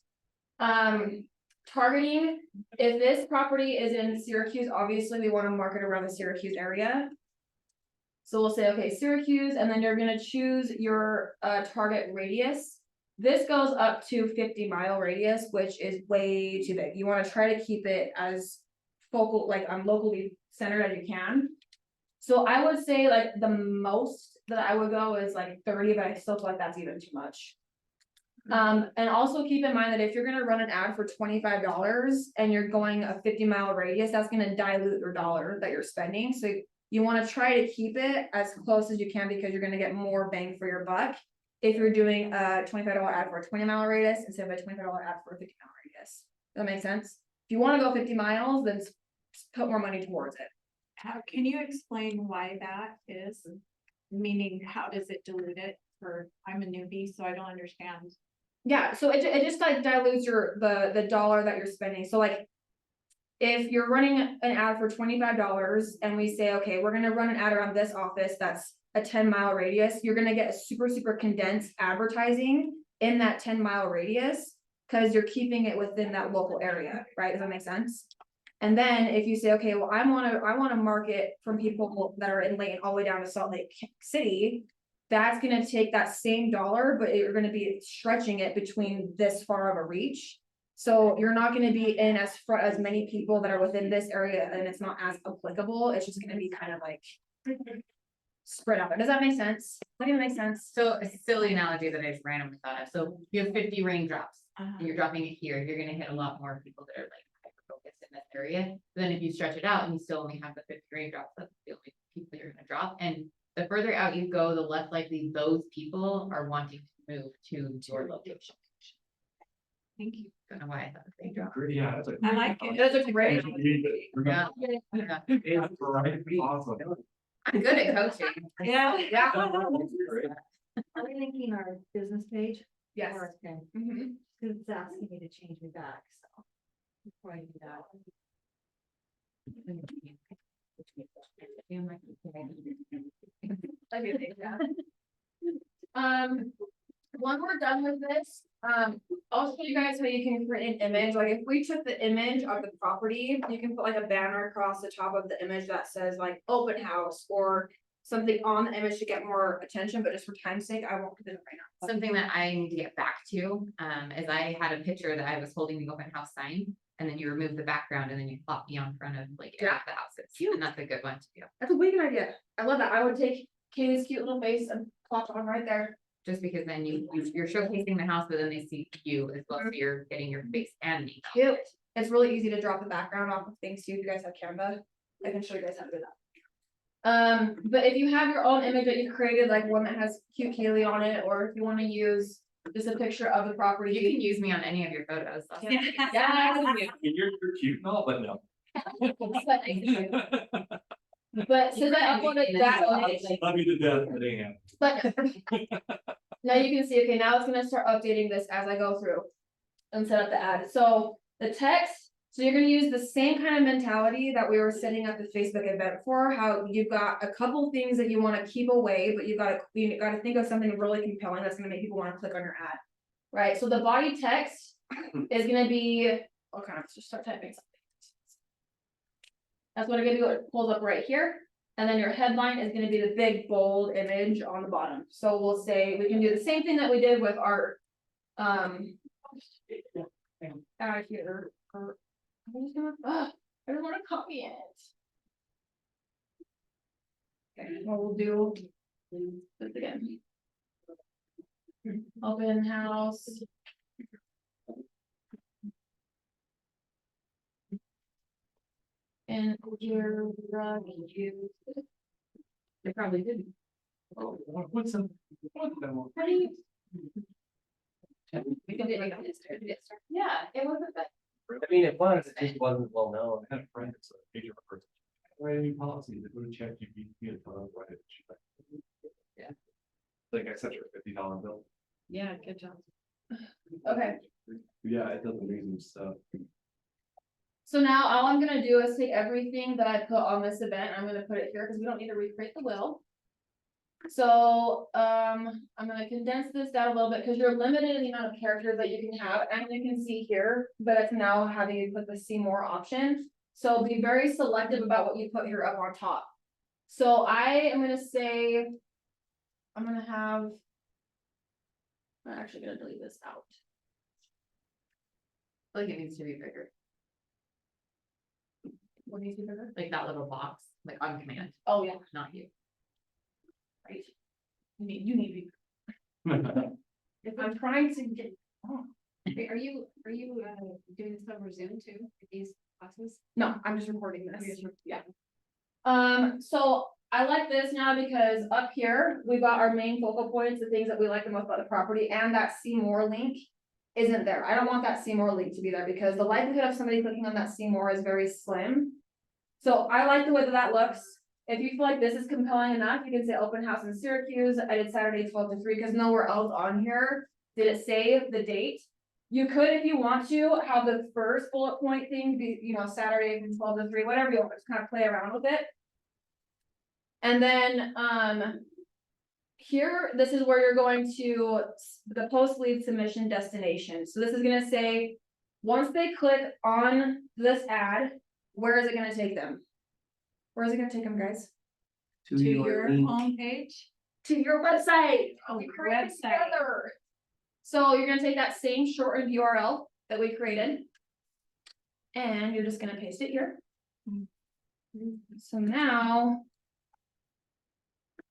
Targeting, if this property is in Syracuse, obviously we wanna market around the Syracuse area. So we'll say, okay, Syracuse, and then you're gonna choose your target radius. This goes up to 50-mile radius, which is way too big. You wanna try to keep it as focal, like locally centered as you can. So I would say like the most that I would go is like 30, but I still feel like that's even too much. And also keep in mind that if you're gonna run an ad for $25 and you're going a 50-mile radius, that's gonna dilute your dollar that you're spending. So you wanna try to keep it as close as you can because you're gonna get more bang for your buck. If you're doing a $25 ad for a 20-mile radius instead of a $25 ad for a 50-mile radius. Does that make sense? If you wanna go 50 miles, then put more money towards it. Can you explain why that is? Meaning, how does it dilute it I'm a newbie, so I don't understand. Yeah, so it just like dilutes the dollar that you're spending, so like. If you're running an ad for $25 and we say, okay, we're gonna run an ad around this office that's a 10-mile radius, you're gonna get a super condensed advertising in that 10-mile radius. Cause you're keeping it within that local area, right? Does that make sense? And then if you say, okay, well, I wanna market from people that are in Layton all the way down to Salt Lake City. That's gonna take that same dollar, but you're gonna be stretching it between this far of a reach. So you're not gonna be in as many people that are within this area and it's not as applicable. It's just gonna be kind of like. Spread out there. Does that make sense? Does that make sense? So a silly analogy that I just randomly thought of, so you have 50 raindrops. Uh-huh. And you're dropping it here, you're gonna hit a lot more people that are like hyper-focused in this area. Then if you stretch it out and you still only have the 50 raindrops, that's the only people you're gonna drop. And the further out you go, the less likely those people are wanting to move to your location. Thank you. Don't know why I thought the raindrop. Yeah, that's a. I like it. That's a great. Yeah. Yeah. It's right, awesome. I'm good at coaching. Yeah. Yeah. Are we linking our business page? Yes. Or, okay, Mhm. cause it's asking me to change me back, so. Before I do that. when we're done with this, I'll show you guys how you can create an image, like if we took the image of the property, you can put like a banner across the top of the image that says like open house or. Something on the image to get more attention, but just for time's sake, I won't do it right now. Something that I need to get back to, is I had a picture that I was holding the open house sign. And then you remove the background and then you plop me on front of like Yeah. the houses, and that's a good one to do. That's a wicked idea. I love that. I would take Kaylee's cute little face and plop it on right there. Just because then you're showcasing the house, but then they see you as well, so you're getting your face and name. out. Cute. It's really easy to drop the background off of things too. If you guys have Canva, I can show you guys how to do that. But if you have your own image that you've created, like one that has cute Kaylee on it, or if you want to use just a picture of the property. You can use me on any of your photos. that's Yeah. fine. Yeah. You're cute and all, but no. But since I uploaded that image, Love you to death, but damn. but now you can see, okay, now it's gonna start updating this as I go through and set up the ad. So the text, so you're gonna use the same kind of mentality that we were setting up the Facebook event for, how you've got a couple things that you wanna keep away, but you gotta think of something really compelling that's gonna make people wanna click on your ad. Right, so the body text is gonna be, okay, let's just start typing something. That's what I'm gonna do, it pulls up right here. And then your headline is gonna be the big bold image on the bottom. So we'll say, we can do the same thing that we did with our. Out here, or. I'm just gonna, I don't wanna copy it. Okay, what we'll do. This again. Open house. And your you. They probably didn't. Oh, what's some? What's them? How do you? We can do it like this, did it start? Yeah, it wasn't that. I mean, it was, it just wasn't well known. I had a friend that's a major person. Write a new policy, they go to check GPT and tell them to write it. She's like, Yeah. Like I sent her a $50 bill. Yeah, good job. Okay, Yeah, it does amazing stuff. so now all I'm gonna do is take everything that I put on this event, I'm gonna put it here, because we don't need to recreate the will. So, I'm gonna condense this down a little bit, because you're limited in the amount of characters that you can have, and you can see here, but it's now having you put the see more option. So be very selective about what you put here up on top. So I am gonna say, I'm gonna have. I'm actually gonna delete this out. I feel like it needs to be bigger, What needs to be bigger? like that little box, like on command, Oh, yeah, not you. right. You need to be. If I'm trying to get. Oh, Are you doing this over Zoom too, these classes? no, I'm just recording this, yeah. So I like this now because up here, we've got our main focal points, the things that we like the most about the property, and that see more link. Isn't there, I don't want that see more link to be there, because the likelihood of somebody clicking on that see more is very slim. So I like the way that that looks. If you feel like this is compelling enough, you can say open house in Syracuse, I did Saturday 12 to 3, because nowhere else on here did it say the date. You could, if you want to, have the first bullet point thing be, Saturday from 12 to 3, whatever you want, just kind of play around with it. And then, here, this is where you're going to the post lead submission destination. So this is gonna say, once they click on this ad, where is it gonna take them? Where is it gonna take them, guys? To your link. homepage? To your website. Oh, We your created it website. together. So you're gonna take that same shortened URL that we created. And you're just gonna paste it here. So now.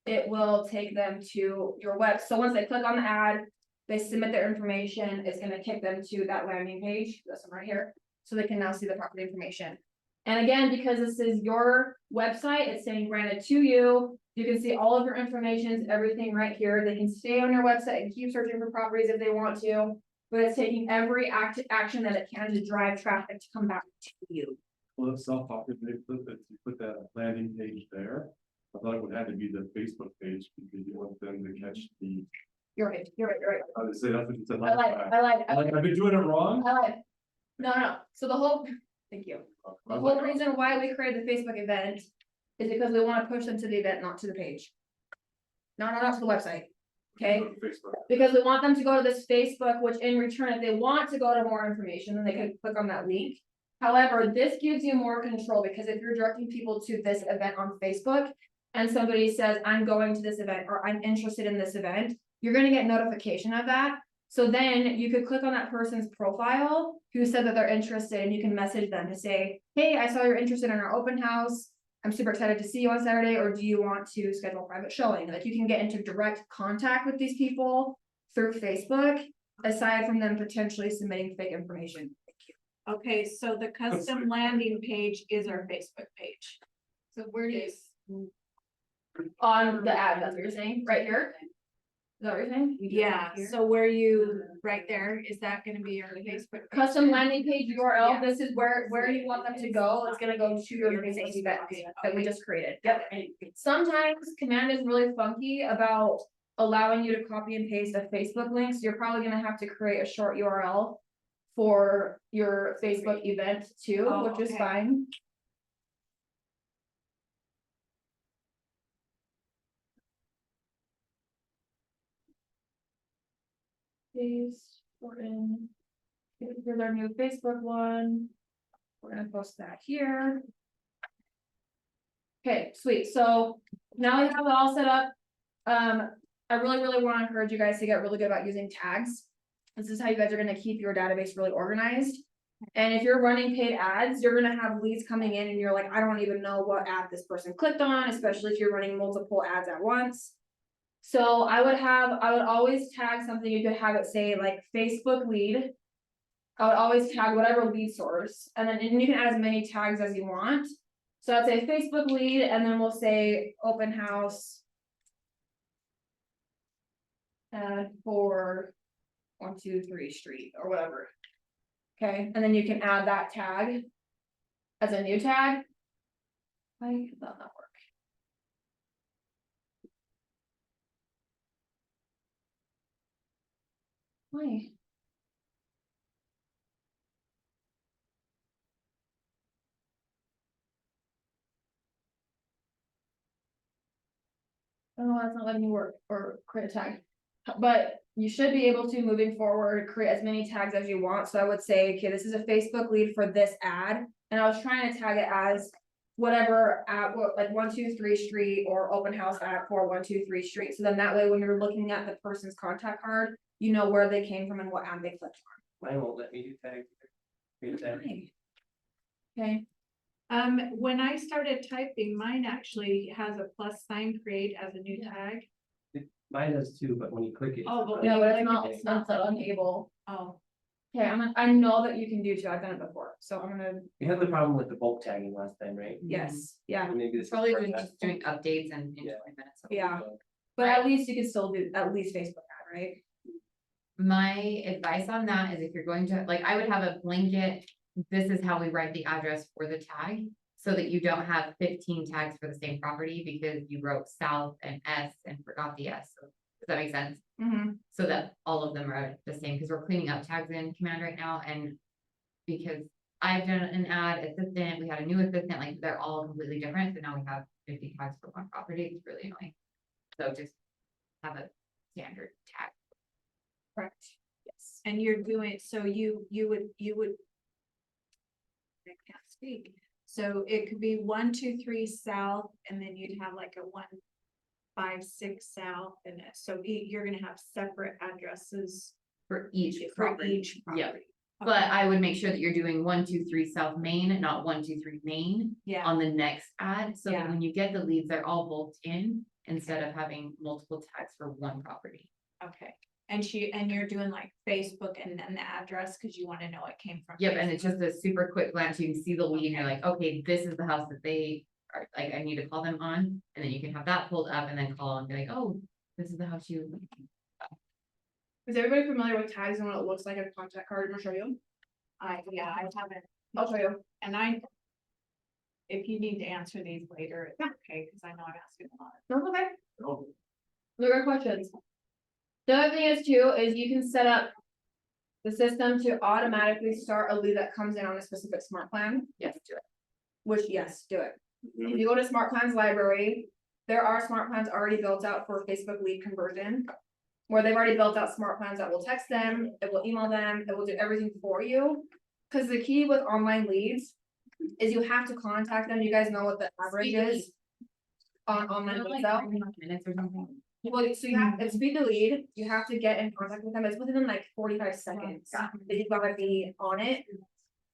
It will take them to your web, so once they click on the ad, they submit their information, it's gonna kick them to that landing page, this one right here. So they can now see the property information. And again, because this is your website, it's saying granted to you, you can see all of your information, everything right here, they can stay on your website and keep searching for properties if they want to. But it's taking every action that it can to drive traffic to come back to you. Well, if self-opted, they put that landing page there. I thought it would have to be the Facebook page because you want them to catch the, You're right. I would say that's what you said. I like, I've been doing it wrong. No, so the whole, thank you. The whole reason why we created the Facebook event is because we want to push them to the event, not to the page. No, not to the website. Okay, Facebook. because we want them to go to this Facebook, which in return, if they want to go to more information, then they can click on that link. However, this gives you more control, because if you're directing people to this event on Facebook. And somebody says, I'm going to this event, or I'm interested in this event, you're gonna get notification of that. So then you could click on that person's profile who said that they're interested, and you can message them to say, hey, I saw you're interested in our open house. I'm super excited to see you on Saturday, or do you want to schedule a private showing? Like, you can get into direct contact with these people through Facebook, aside from them potentially submitting fake information. Okay, so the custom landing page is our Facebook page. So where Is, on the ad, that's what you're saying, right here? Is that what you're saying? yeah, so where you, right there, is that gonna be your Facebook? page? Custom landing page URL, Yeah. this is where you want them to go, it's gonna go to your Facebook event that we just created, yep. Sometimes command is really funky about allowing you to copy and paste a Facebook link, so you're probably gonna have to create a short URL for your Facebook event too, Oh, which is okay. fine. Paste, we're in. Here's our new Facebook one. We're gonna post that here. Okay, sweet, so now we have it all set up. I really wanna encourage you guys to get really good about using tags. This is how you guys are gonna keep your database really organized. And if you're running paid ads, you're gonna have leads coming in and you're like, I don't even know what ad this person clicked on, especially if you're running multiple ads at once. So I would always tag something, you could have it say like Facebook lead. I would always tag whatever lead source, and then you can add as many tags as you want. So I'd say Facebook lead, and then we'll say open house. For 123 street or whatever. Okay, and then you can add that tag. As a new tag. Why did that not work? Why? Oh, that's not letting me work or create a tag. But you should be able to, moving forward, create as many tags as you want. So I would say, okay, this is a Facebook lead for this ad. And I was trying to tag it as whatever at like 123 street or open house at 123 street. So then that way, when you're looking at the person's contact card, you know where they came from and what ad they clicked Mine won't let me do tags. Create a on. tag. Okay, When I started typing, mine actually has a plus sign create as a new tag. Mine does too, but when you click it. Oh, but no, but when it's not unable. Oh, Okay, I know that you can do too. I've done it before, so I'm gonna, We had the problem with the bulk tagging last time, right? yes, yeah. Maybe this is Probably part of doing, that. just doing updates and in Yeah. 20 minutes. Yeah. But at least you can still do at least Facebook ad, right? My advice on that is if you're going to, like, I would have a blanket, this is how we write the address for the tag. So that you don't have 15 tags for the same property because you wrote south and S and forgot the S. So does that make sense? Mm-hmm. So that all of them are the same, because we're cleaning up tags in Command right now, and because I've done an ad assistant, we had a new assistant, like, they're all completely different, so now we have 50 tags for one property, it's really annoying. So just have a standard tag. Correct, yes. and you're doing, so you would. I can't speak, so it could be 123 south, and then you'd have like a 156 south, and so you're gonna have separate addresses For each for property. each Yeah. property. But I would make sure that you're doing 123 South Main, not 123 Main Yeah, on the next ad, so that Yeah. when you get the leads, they're all bulked in. Instead of having multiple tags for one property. okay, and you're doing like Facebook and then the address, cause you wanna know it came from. Yep, and Facebook. it's just a super quick glance, you can see the lead and you're like, okay, this is the house that they are, like, I need to call them on. And then you can have that pulled up and then call and be like, oh, this is the house you. Is everybody familiar with tags and what it looks like a contact card? I'm gonna show you. I haven't, I'll show you. and if you need to answer these later, it's okay, cause I know I'm asking a lot. That's okay. Oh, They're good questions. The other thing is too, is you can set up the system to automatically start a lead that comes in on a specific smart plan. Yes, do it. Which, yes, do it. If you go to Smart Plans Library, there are smart plans already built out for Facebook lead conversion. Where they've already built out smart plans that will text them, it will email them, it will do everything for you. Cause the key with online leads is you have to contact them, you guys know what the average is. On online leads out. Minutes or something. Well, so you have, it's speed the lead, you have to get in contact with them, it's within like 45 seconds, that you've gotta be on it.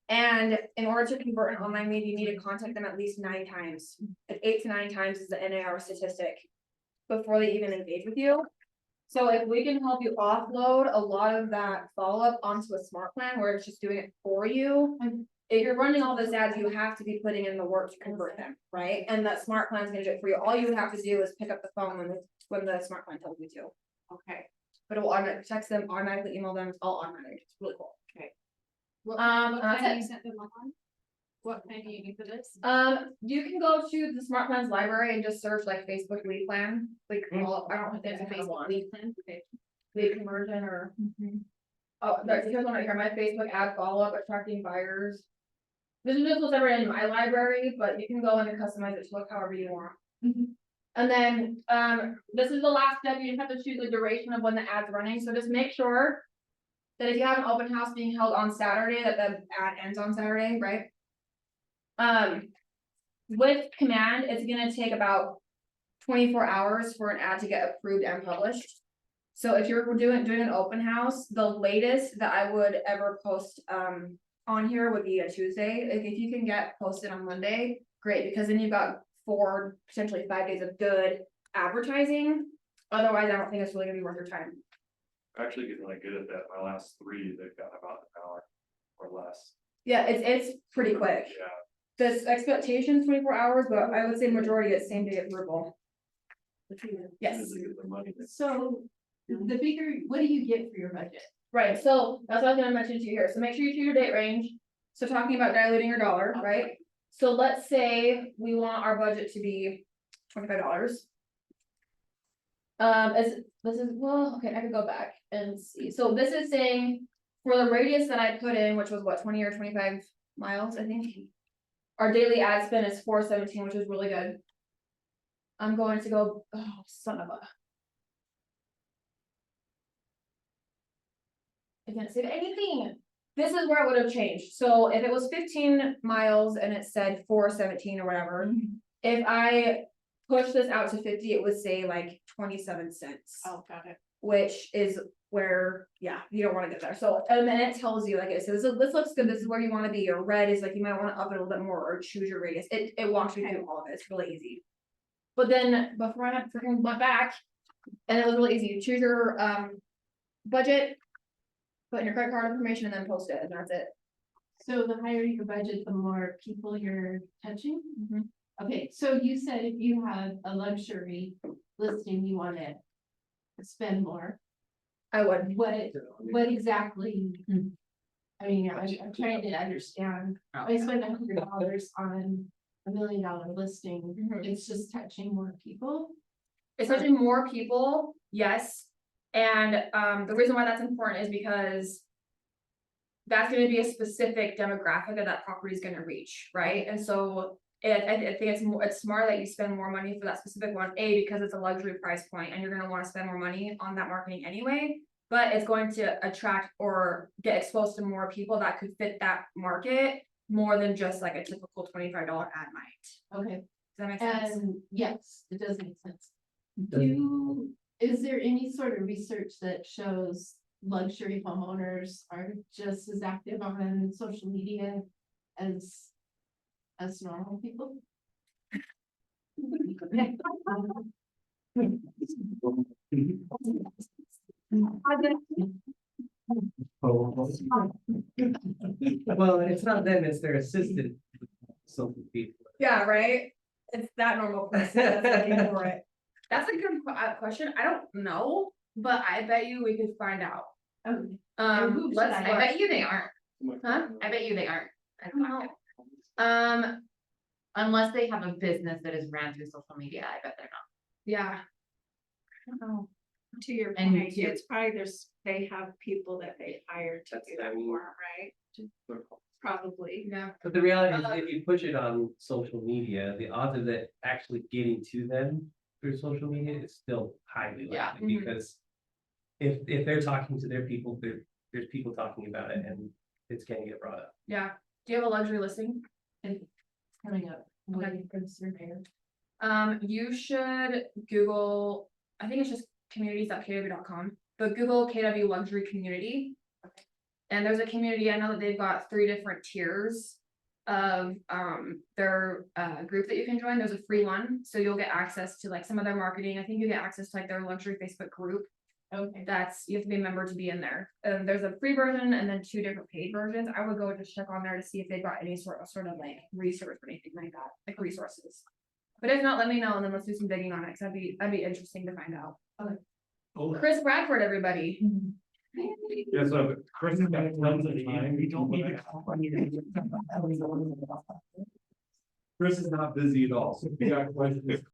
And in order to convert an online lead, you need to contact them at least 9 times, like 8 to 9 times is the NAR statistic. Before they even engage with you. So if we can help you offload a lot of that follow-up onto a smart plan where it's just doing it for you. If you're running all those ads, you have to be putting in the work to convert them, right? And that smart plan's gonna do it for you. All you would have to do is pick up the phone when the smart plan tells you to. Okay. But it will automatically text them, automatically email them, it's all automatic, it's really cool. What That's kind it. you sent them on? What kind do you need for this? You can go to the smart plans library and just search like Facebook lead plan, like, well, I don't know if there's a Facebook lead plan, lead conversion or. Oh, here's one right here, my Facebook ad follow-up, attracting buyers. This is just what's ever in my library, but you can go in and customize it to look however you want. And then, this is the last step, you just have to choose the duration of when the ad's running, so just make sure. That if you have an open house being held on Saturday, that the ad ends on Saturday, right? With command, it's gonna take about 24 hours for an ad to get approved and published. So if you're doing an open house, the latest that I would ever post on here would be a Tuesday. If you can get posted on Monday, great, because then you've got 4, potentially 5 days of good advertising. Otherwise, I don't think it's really gonna be worth your time. Actually getting really good at that. My last 3, they've got about an hour or less. Yeah, it's pretty quick. Yeah. This expectation's 24 hours, but I would say majority is same day approval. Yes. As soon as they get the money, they- So the bigger, what do you get for your budget? Right, so that's what I was gonna mention to you here, so make sure you choose your date range. So talking about diluting your dollar, right? So let's say we want our budget to be $25. Well, okay, I could go back and see, so this is saying. For the radius that I put in, which was what, 20 or 25 miles, I think. Our daily ad spend is 417, which is really good. I'm going to go, oh, son of a. I can't save anything. This is where it would have changed. So if it was 15 miles and it said 417 or whatever. If I push this out to 50, it would say like 27 cents. Oh, got it. Which is where, yeah, you don't wanna get there, so, and then it tells you, like, it says, this looks good, this is where you wanna be, your red is like, you might wanna up it a little bit more, or choose your radius, it walks you through all of it, it's really easy. But then, before I had freaking went back, and it was really easy, you choose your, budget. Put in your credit card information and then post it, and that's it. So the higher your budget, the more people you're touching? Mhm. Okay, so you said if you had a luxury listing, you wanna spend more. I would, What exactly? I mean, I'm trying to understand. I spend $100 on $1 million listing. Mhm. It's just touching more people. it's touching more people, yes, and, the reason why that's important is because. That's gonna be a specific demographic that property is gonna reach, right, and so. I think it's smart that you spend more money for that specific one, because it's a luxury price point and you're gonna wanna spend more money on that marketing anyway. But it's going to attract or get exposed to more people that could fit that market more than just like a typical $25 ad might. Okay, Does that make sense? and yes, it does make sense. Does- Is there any sort of research that shows luxury homeowners are just as active on social media as normal people? Well, it's not them, it's their assistant. Some people. Yeah, right? It's that normal person that's looking for it. That's a good question. I don't know, but I bet you we could find out. Okay. And who should Let's, I bet you they aren't, Huh? I bet you they aren't. I don't know. Unless they have a business that is ran through social media, I bet they're not. Yeah. I don't know. To your And point, to- it's probably they have people that they hire to do that for 'em, right? Probably. Yeah. But the reality is, if you push it on social media, the odds of it actually getting to them through social media is still highly Yeah. likely, Mhm. because. if they're talking to their people, there's people talking about it and it's gonna get brought up. Yeah, do you have a luxury listing? Coming up, waiting for the surveyor. You should Google, I think it's just communities.kw.com, but Google KW luxury community. And there's a community, I know that they've got 3 different tiers of their group that you can join. There's a free one, so you'll get access to like some of their marketing. I think you get access to like their luxury Facebook group. Okay. That's, you have to be a member to be in there. There's a free version and then 2 different paid versions. I would go just check on there to see if they've got any sort of like research or anything like that, like resources. But if not, let me know and then let's do some digging on it, cause that'd be interesting to find out. Chris Bradford, everybody. Yeah, so Chris has got tons of time. We don't need to. Chris is not busy at all, so if you got questions,